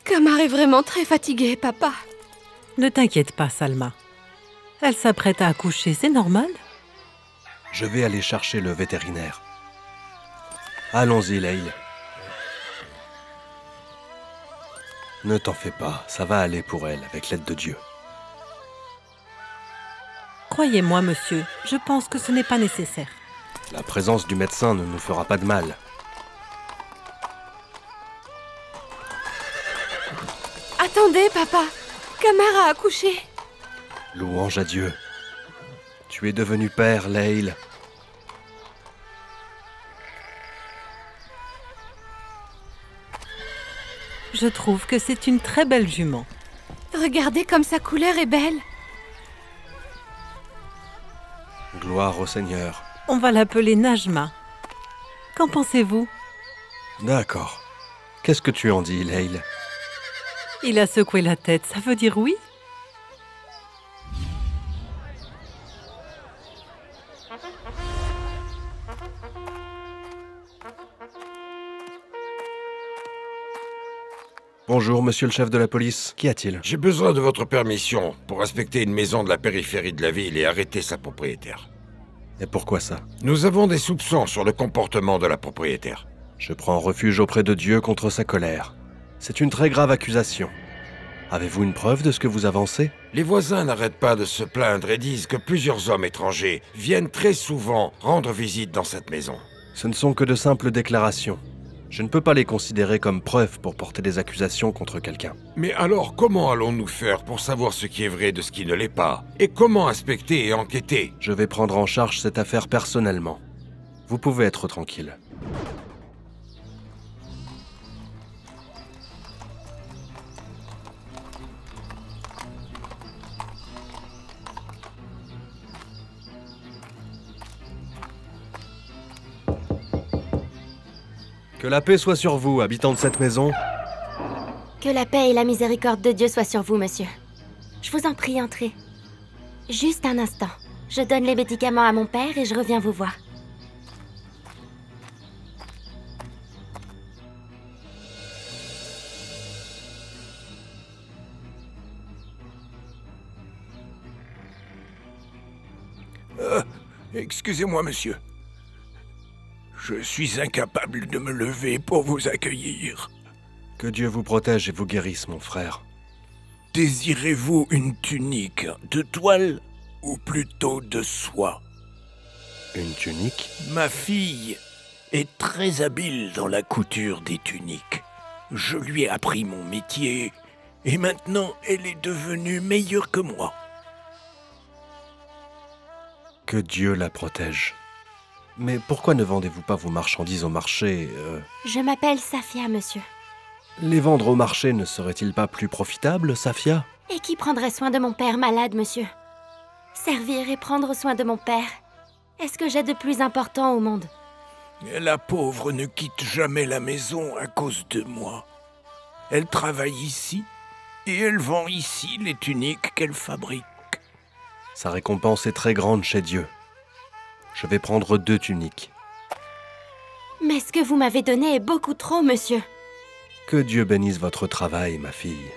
Kamar est vraiment très fatiguée, papa. Ne t'inquiète pas, Salma. Elle s'apprête à accoucher, c'est normal. Je vais aller chercher le vétérinaire. Allons-y, Leïl. Ne t'en fais pas, ça va aller pour elle, avec l'aide de Dieu. Croyez-moi, monsieur, je pense que ce n'est pas nécessaire. La présence du médecin ne nous fera pas de mal. Attendez, papa. Kamar a accouché. Louange à Dieu. Tu es devenu père, Leïl. Je trouve que c'est une très belle jument. Regardez comme sa couleur est belle. Gloire au Seigneur. On va l'appeler Najma. Qu'en pensez-vous? D'accord. Qu'est-ce que tu en dis, Leïl? Il a secoué la tête, ça veut dire oui? Bonjour, monsieur le chef de la police. Qu'y a-t-il? J'ai besoin de votre permission pour inspecter une maison de la périphérie de la ville et arrêter sa propriétaire. Et pourquoi ça? Nous avons des soupçons sur le comportement de la propriétaire. Je prends refuge auprès de Dieu contre sa colère. C'est une très grave accusation. Avez-vous une preuve de ce que vous avancez? Les voisins n'arrêtent pas de se plaindre et disent que plusieurs hommes étrangers viennent très souvent rendre visite dans cette maison. Ce ne sont que de simples déclarations. Je ne peux pas les considérer comme preuves pour porter des accusations contre quelqu'un. Mais alors, comment allons-nous faire pour savoir ce qui est vrai de ce qui ne l'est pas? Et comment inspecter et enquêter? Je vais prendre en charge cette affaire personnellement. Vous pouvez être tranquille. Que la paix soit sur vous, habitants de cette maison. Que la paix et la miséricorde de Dieu soient sur vous, monsieur. Je vous en prie, entrez. Juste un instant. Je donne les médicaments à mon père et je reviens vous voir. Excusez-moi, monsieur. Je suis incapable de me lever pour vous accueillir. Que Dieu vous protège et vous guérisse, mon frère. Désirez-vous une tunique de toile ou plutôt de soie? Une tunique? Ma fille est très habile dans la couture des tuniques. Je lui ai appris mon métier et maintenant elle est devenue meilleure que moi. Que Dieu la protège. Mais pourquoi ne vendez-vous pas vos marchandises au marché Je m'appelle Safia, monsieur. Les vendre au marché ne serait-il pas plus profitable, Safia? Et qui prendrait soin de mon père malade, monsieur? Servir et prendre soin de mon père. Est-ce que j'ai de plus important au monde? La pauvre ne quitte jamais la maison à cause de moi. Elle travaille ici et elle vend ici les tuniques qu'elle fabrique. Sa récompense est très grande chez Dieu. Je vais prendre 2 tuniques. Mais ce que vous m'avez donné est beaucoup trop, monsieur. Que Dieu bénisse votre travail, ma fille.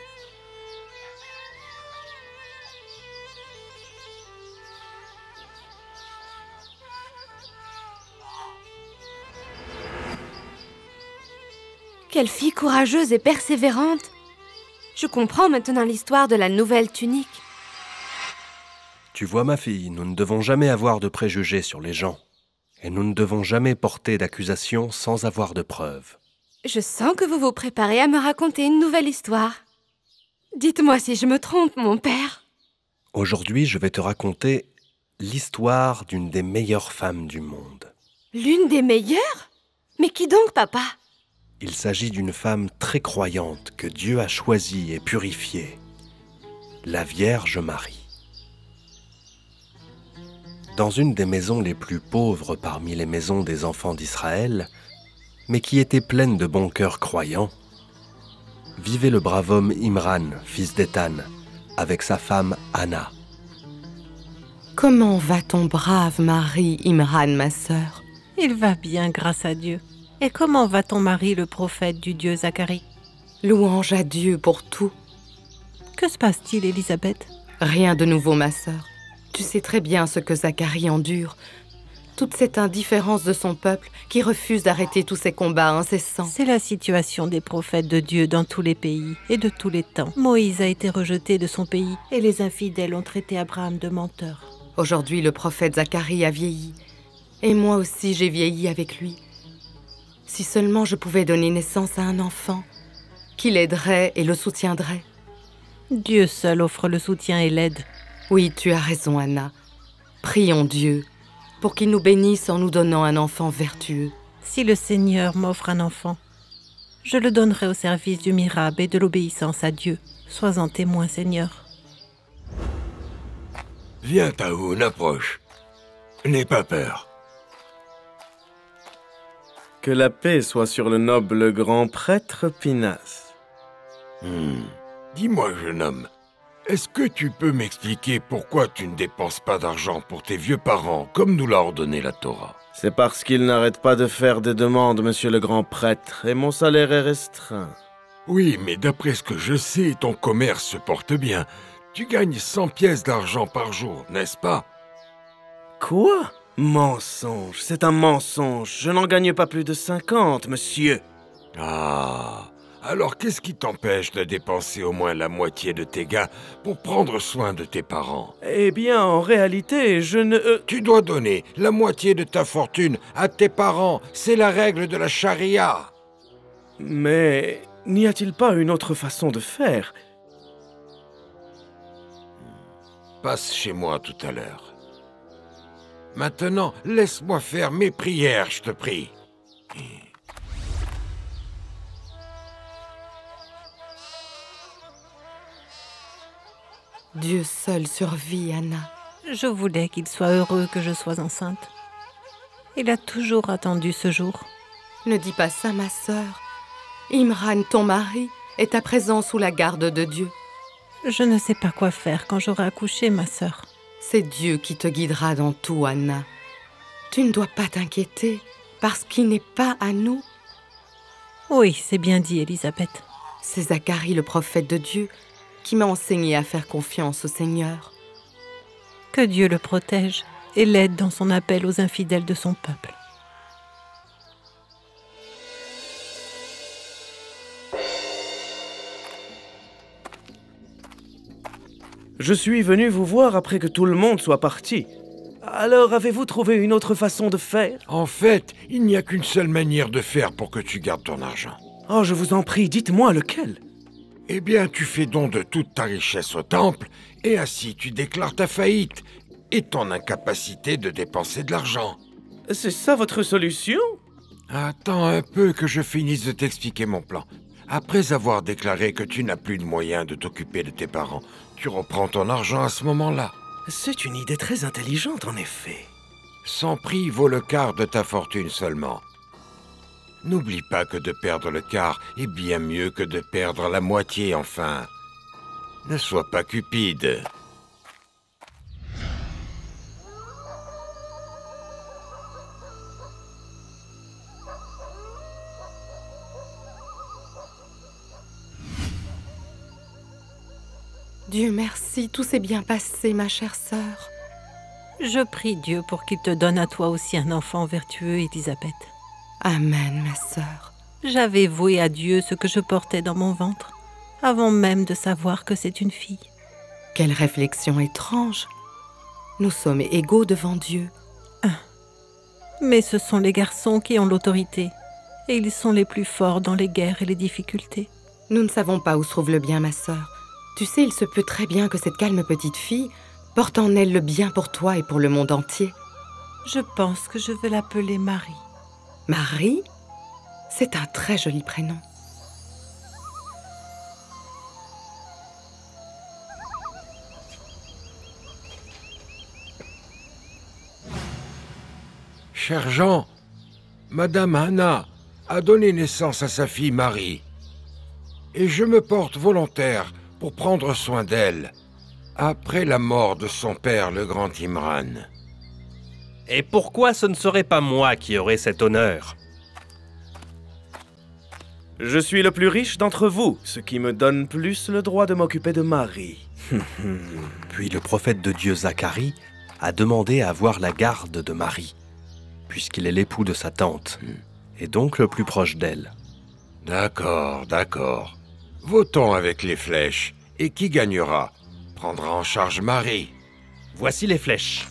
Quelle fille courageuse et persévérante. Je comprends maintenant l'histoire de la nouvelle tunique. Tu vois, ma fille, nous ne devons jamais avoir de préjugés sur les gens. Et nous ne devons jamais porter d'accusations sans avoir de preuves. Je sens que vous vous préparez à me raconter une nouvelle histoire. Dites-moi si je me trompe, mon père. Aujourd'hui, je vais te raconter l'histoire d'une des meilleures femmes du monde. L'une des meilleures? Mais qui donc, papa? Il s'agit d'une femme très croyante que Dieu a choisie et purifiée. La Vierge Marie. Dans une des maisons les plus pauvres parmi les maisons des enfants d'Israël, mais qui était pleine de bons cœurs croyants, vivait le brave homme Imran, fils d'Ethan, avec sa femme Anna. Comment va ton brave mari, Imran, ma sœur? Il va bien, grâce à Dieu. Et comment va ton mari, le prophète du Dieu Zacharie? Louange à Dieu pour tout. Que se passe-t-il, Élisabeth? Rien de nouveau, ma sœur. Tu sais très bien ce que Zacharie endure. Toute cette indifférence de son peuple qui refuse d'arrêter tous ces combats incessants. C'est la situation des prophètes de Dieu dans tous les pays et de tous les temps. Moïse a été rejeté de son pays et les infidèles ont traité Abraham de menteur. Aujourd'hui, le prophète Zacharie a vieilli. Et moi aussi, j'ai vieilli avec lui. Si seulement je pouvais donner naissance à un enfant, qui l'aiderait et le soutiendrait. Dieu seul offre le soutien et l'aide. Oui, tu as raison, Anna. Prions Dieu pour qu'il nous bénisse en nous donnant un enfant vertueux. Si le Seigneur m'offre un enfant, je le donnerai au service du miracle et de l'obéissance à Dieu. Sois-en témoin, Seigneur. Viens, Taoun, approche. N'aie pas peur. Que la paix soit sur le noble grand prêtre Pinas. Dis-moi, jeune homme, est-ce que tu peux m'expliquer pourquoi tu ne dépenses pas d'argent pour tes vieux parents, comme nous l'a ordonné la Torah? C'est parce qu'il n'arrête pas de faire des demandes, monsieur le grand prêtre, et mon salaire est restreint. Oui, mais d'après ce que je sais, ton commerce se porte bien. Tu gagnes 100 pièces d'argent par jour, n'est-ce pas? Quoi? Mensonge, c'est un mensonge. Je n'en gagne pas plus de 50, monsieur. Ah, alors qu'est-ce qui t'empêche de dépenser au moins la moitié de tes gains pour prendre soin de tes parents? Eh bien, en réalité, je ne... Tu dois donner la moitié de ta fortune à tes parents. C'est la règle de la charia. Mais n'y a-t-il pas une autre façon de faire? Passe chez moi tout à l'heure. Maintenant, laisse-moi faire mes prières, je te prie. Dieu seul survit, Anna. Je voulais qu'il soit heureux que je sois enceinte. Il a toujours attendu ce jour. Ne dis pas ça, ma sœur. Imran, ton mari, est à présent sous la garde de Dieu. Je ne sais pas quoi faire quand j'aurai accouché, ma sœur. C'est Dieu qui te guidera dans tout, Anna. Tu ne dois pas t'inquiéter, parce qu'il n'est pas à nous. Oui, c'est bien dit, Élisabeth. C'est Zacharie, le prophète de Dieu, qui m'a enseigné à faire confiance au Seigneur. Que Dieu le protège et l'aide dans son appel aux infidèles de son peuple. Je suis venu vous voir après que tout le monde soit parti. Alors, avez-vous trouvé une autre façon de faire? En fait, il n'y a qu'une seule manière de faire pour que tu gardes ton argent. Oh, je vous en prie, dites-moi lequel. Eh bien, tu fais don de toute ta richesse au temple, et ainsi tu déclares ta faillite et ton incapacité de dépenser de l'argent. C'est ça votre solution? Attends un peu que je finisse de t'expliquer mon plan. Après avoir déclaré que tu n'as plus de moyens de t'occuper de tes parents, tu reprends ton argent à ce moment-là. C'est une idée très intelligente, en effet. 100 prix vaut le quart de ta fortune seulement. N'oublie pas que de perdre le quart est bien mieux que de perdre la moitié, enfin. Ne sois pas cupide. Dieu merci, tout s'est bien passé, ma chère sœur. Je prie Dieu pour qu'il te donne à toi aussi un enfant vertueux, Élisabeth. Amen, ma sœur. J'avais voué à Dieu ce que je portais dans mon ventre, avant même de savoir que c'est une fille. Quelle réflexion étrange. Nous sommes égaux devant Dieu. Mais ce sont les garçons qui ont l'autorité, et ils sont les plus forts dans les guerres et les difficultés. Nous ne savons pas où se trouve le bien, ma sœur. Tu sais, il se peut très bien que cette calme petite fille porte en elle le bien pour toi et pour le monde entier. Je pense que je vais l'appeler Marie. Marie? C'est un très joli prénom. Cher Jean, Madame Anna a donné naissance à sa fille Marie. Et je me porte volontaire pour prendre soin d'elle, après la mort de son père, le grand Imran. Et pourquoi ce ne serait pas moi qui aurais cet honneur? Je suis le plus riche d'entre vous, ce qui me donne plus le droit de m'occuper de Marie. Puis le prophète de Dieu Zacharie a demandé à avoir la garde de Marie, puisqu'il est l'époux de sa tante, et donc le plus proche d'elle. D'accord, d'accord. Votons avec les flèches. Et qui gagnera prendra en charge Marie. Voici les flèches.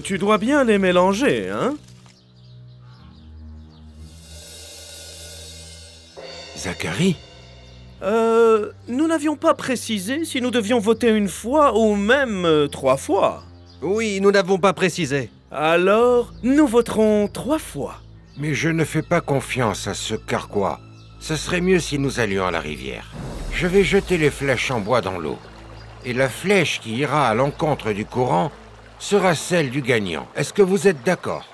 Tu dois bien les mélanger, hein? Zacharie? Nous n'avions pas précisé si nous devions voter une fois ou même 3 fois. Oui, nous n'avons pas précisé. Alors, nous voterons 3 fois. Mais je ne fais pas confiance à ce carquois. Ce serait mieux si nous allions à la rivière. Je vais jeter les flèches en bois dans l'eau. Et la flèche qui ira à l'encontre du courant sera celle du gagnant. Est-ce que vous êtes d'accord?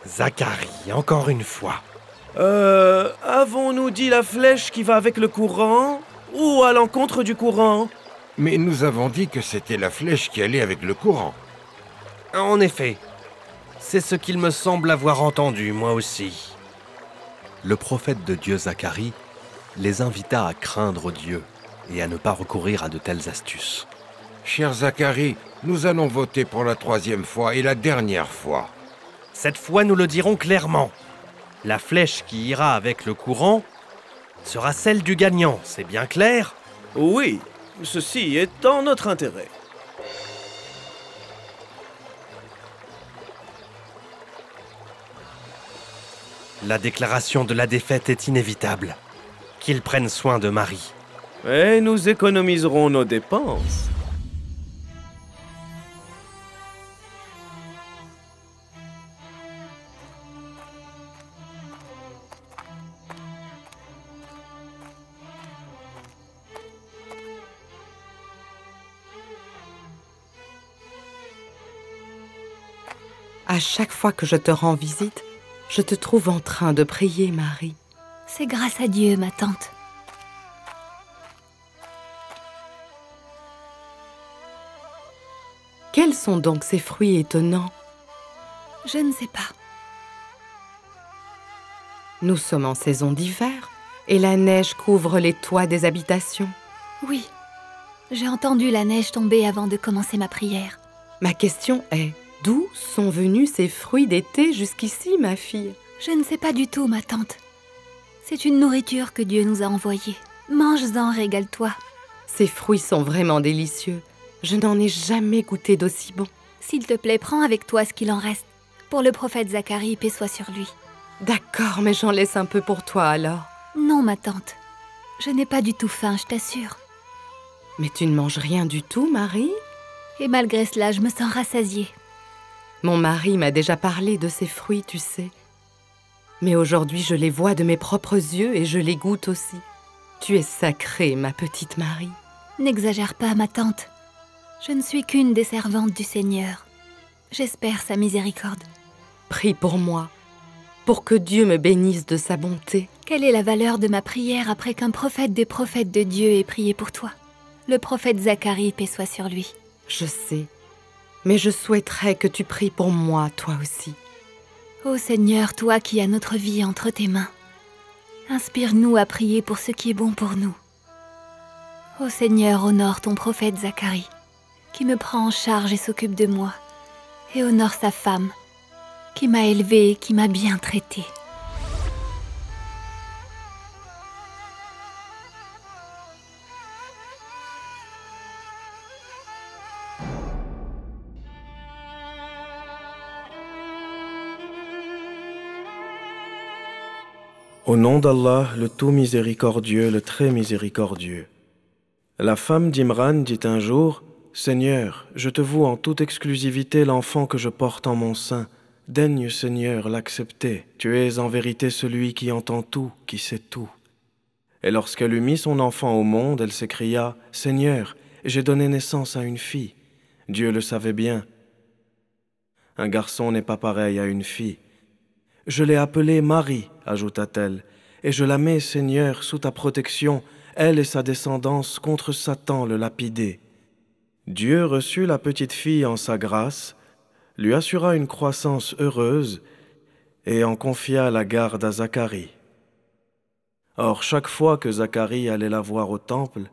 Zacharie, encore une fois. Avons-nous dit la flèche qui va avec le courant ou à l'encontre du courant? Mais nous avons dit que c'était la flèche qui allait avec le courant. En effet, c'est ce qu'il me semble avoir entendu, moi aussi. Le prophète de Dieu Zacharie les invita à craindre Dieu et à ne pas recourir à de telles astuces. Cher Zacharie, nous allons voter pour la 3e fois et la dernière fois. Cette fois, nous le dirons clairement. La flèche qui ira avec le courant sera celle du gagnant, c'est bien clair? Oui, ceci est dans notre intérêt. La déclaration de la défaite est inévitable. Qu'ils prennent soin de Marie. Et nous économiserons nos dépenses. À chaque fois que je te rends visite, je te trouve en train de prier, Marie. C'est grâce à Dieu, ma tante. Quels sont donc ces fruits étonnants? Je ne sais pas. Nous sommes en saison d'hiver et la neige couvre les toits des habitations. Oui, j'ai entendu la neige tomber avant de commencer ma prière. Ma question est, d'où sont venus ces fruits d'été jusqu'ici, ma fille? Je ne sais pas du tout, ma tante. C'est une nourriture que Dieu nous a envoyée. Mange-en, régale-toi. Ces fruits sont vraiment délicieux. Je n'en ai jamais goûté d'aussi bon. S'il te plaît, prends avec toi ce qu'il en reste. Pour le prophète Zacharie, paix soit sur lui. D'accord, mais j'en laisse un peu pour toi alors. Non, ma tante. Je n'ai pas du tout faim, je t'assure. Mais tu ne manges rien du tout, Marie? Et malgré cela, je me sens rassasiée. Mon mari m'a déjà parlé de ces fruits, tu sais. Mais aujourd'hui, je les vois de mes propres yeux et je les goûte aussi. Tu es sacrée, ma petite Marie. N'exagère pas, ma tante. Je ne suis qu'une des servantes du Seigneur. J'espère sa miséricorde. Prie pour moi, pour que Dieu me bénisse de sa bonté. Quelle est la valeur de ma prière après qu'un prophète des prophètes de Dieu ait prié pour toi? Le prophète Zacharie, paix soit sur lui. Je sais, mais je souhaiterais que tu pries pour moi, toi aussi. Ô Seigneur, toi qui as notre vie entre tes mains, inspire-nous à prier pour ce qui est bon pour nous. Ô Seigneur, honore ton prophète Zacharie, qui me prend en charge et s'occupe de moi, et honore sa femme, qui m'a élevée et qui m'a bien traitée. Au nom d'Allah, le tout miséricordieux, le très miséricordieux. La femme d'Imran dit un jour, « Seigneur, je te voue en toute exclusivité l'enfant que je porte en mon sein. Daigne, Seigneur, l'accepter. Tu es en vérité celui qui entend tout, qui sait tout. » Et lorsqu'elle eut mis son enfant au monde, elle s'écria, « Seigneur, j'ai donné naissance à une fille. » Dieu le savait bien. Un garçon n'est pas pareil à une fille. « Je l'ai appelée Marie, ajouta-t-elle, et je la mets, Seigneur, sous ta protection, elle et sa descendance, contre Satan le lapidé. » Dieu reçut la petite fille en sa grâce, lui assura une croissance heureuse et en confia la garde à Zacharie. Or, chaque fois que Zacharie allait la voir au temple,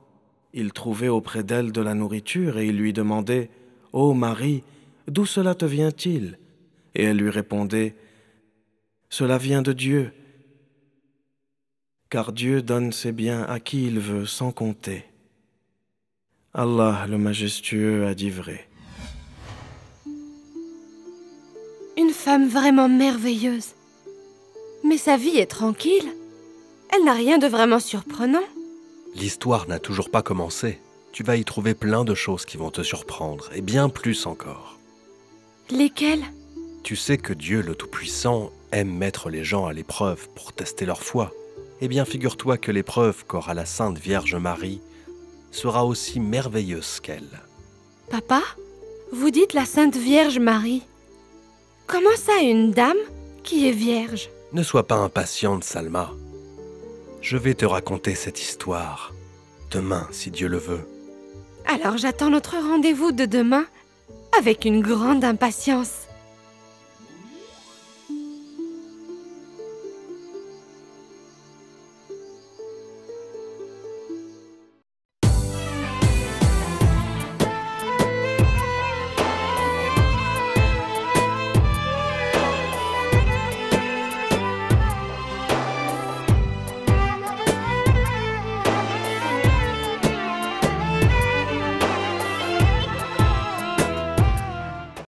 il trouvait auprès d'elle de la nourriture et il lui demandait « Ô Marie, d'où cela te vient-il » Et elle lui répondait « Cela vient de Dieu, car Dieu donne ses biens à qui il veut sans compter. » Allah le majestueux a dit vrai. Une femme vraiment merveilleuse. Mais sa vie est tranquille. Elle n'a rien de vraiment surprenant. L'histoire n'a toujours pas commencé. Tu vas y trouver plein de choses qui vont te surprendre, et bien plus encore. Lesquelles? Tu sais que Dieu le Tout-Puissant aime mettre les gens à l'épreuve pour tester leur foi. Eh bien, figure-toi que l'épreuve qu'aura la Sainte Vierge Marie sera aussi merveilleuse qu'elle. Papa, vous dites la Sainte Vierge Marie. Comment ça, une dame qui est vierge? Ne sois pas impatiente, Salma. Je vais te raconter cette histoire demain, si Dieu le veut. Alors j'attends notre rendez-vous de demain avec une grande impatience.